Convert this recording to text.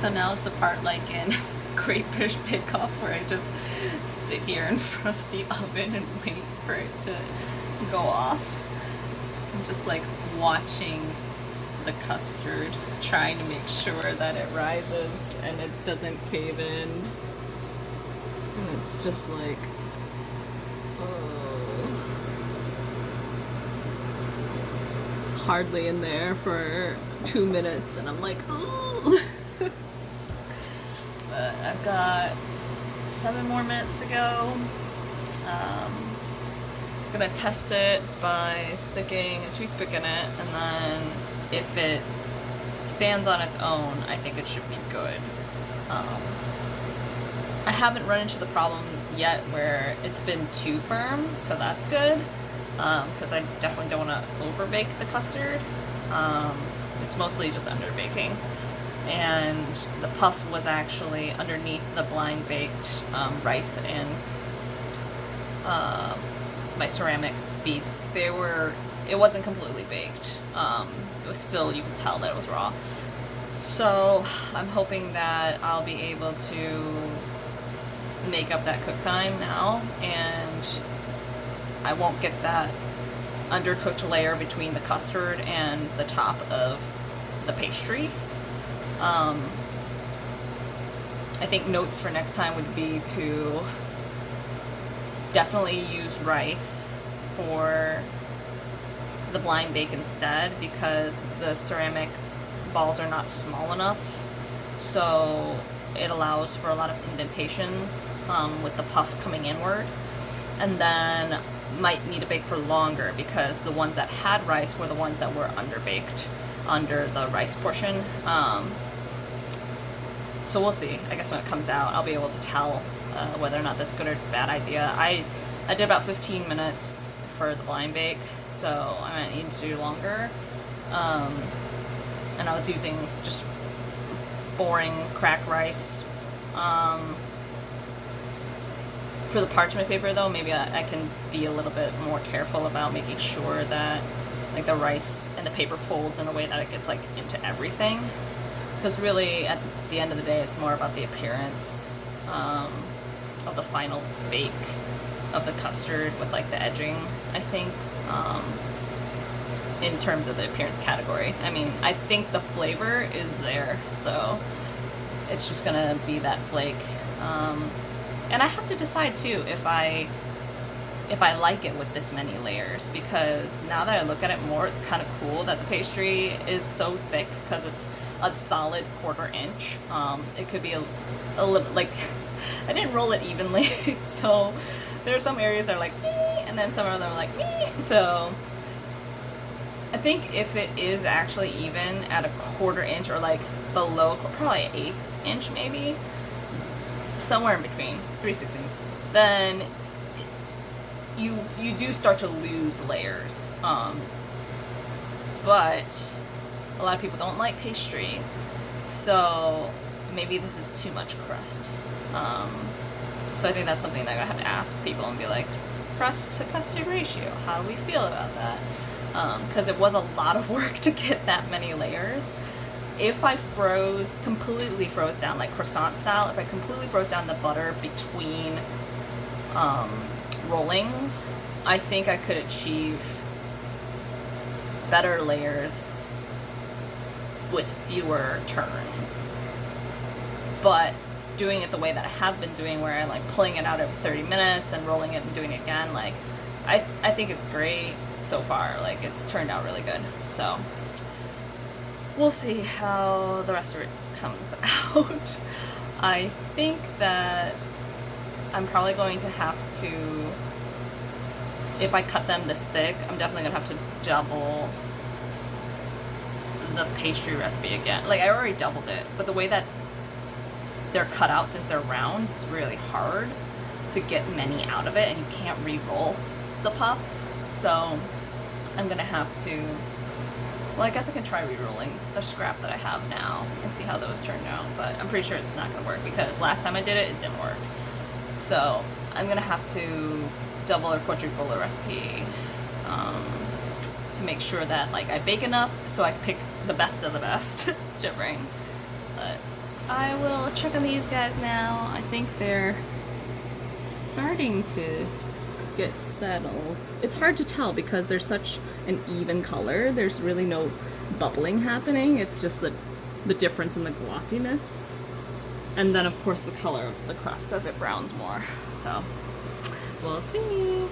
So now it's the part like in Great British Bake Off where I just sit here in front of the oven and wait for it to go off. I'm just like watching the custard, trying to make sure that it rises and it doesn't cave in. And it's just like, oh. It's hardly in there for 2 minutes and I'm like, ooh. But I've got 7 more minutes to go. I'm gonna test it by sticking a toothpick in it, and then if it stands on its own, I think it should be good. I haven't run into the problem yet where it's been too firm, so that's good, because I definitely don't want to over-bake the custard. It's mostly just under-baking. And the puff was actually underneath the blind baked rice and my ceramic beads. It wasn't completely baked. It was still, you could tell that it was raw. So I'm hoping that I'll be able to make up that cook time now, and I won't get that undercooked layer between the custard and the top of the pastry. I think notes for next time would be to definitely use rice for the blind bake instead, because the ceramic balls are not small enough, so it allows for a lot of indentations with the puff coming inward. And then might need to bake for longer because the ones that had rice were the ones that were underbaked under the rice portion. So we'll see. I guess when it comes out, I'll be able to tell whether or not that's good or bad idea. I did about 15 minutes for the blind bake, so I might need to do longer. And I was using just boring cracked rice. For the parchment paper though, maybe I can be a little bit more careful about making sure that like the rice and the paper folds in a way that it gets like into everything. Because really, at the end of the day, it's more about the appearance of the final bake of the custard with like the edging, I think, in terms of the appearance category. I mean, I think the flavor is there, so it's just gonna be that flake. And I have to decide too if I like it with this many layers, because now that I look at it more, it's kind of cool that the pastry is so thick because it's a solid 1/4 inch. It could be a little like, I didn't roll it evenly, so there are some areas that are like meh, and then some of them are like meh. So I think if it is actually even at a 1/4 inch or like below, probably 1/8 inch maybe, somewhere in between, 3/16, then you do start to lose layers. But a lot of people don't like pastry, so maybe this is too much crust. So I think that's something that I have to ask people and be like, crust to custard ratio, how do we feel about that? Because it was a lot of work to get that many layers. If I completely froze down, like croissant style, if I completely froze down the butter between rollings, I think I could achieve better layers with fewer turns. But doing it the way that I have been doing, where I'm like pulling it out every 30 minutes and rolling it and doing it again, like I think it's great so far. Like, it's turned out really good. So we'll see how the rest of it comes out. I think that I'm probably going to have to, if I cut them this thick, I'm definitely going to have to double the pastry recipe again. Like, I already doubled it, but the way that they're cut out, since they're round, it's really hard to get many out of it, and you can't re-roll the puff. So I'm going to have to, well, I guess I can try re-rolling the scrap that I have now and see how those turned out, but I'm pretty sure it's not going to work because last time I did it, it didn't work. So I'm going to have to double or quadruple the recipe to make sure that like I bake enough so I can pick the best of the best to bring. But I will check on these guys now. I think they're starting to get settled. It's hard to tell because they're such an even color. There's really no bubbling happening. It's just the difference in the glossiness. And then of course the color of the crust as it browns more. So we'll see.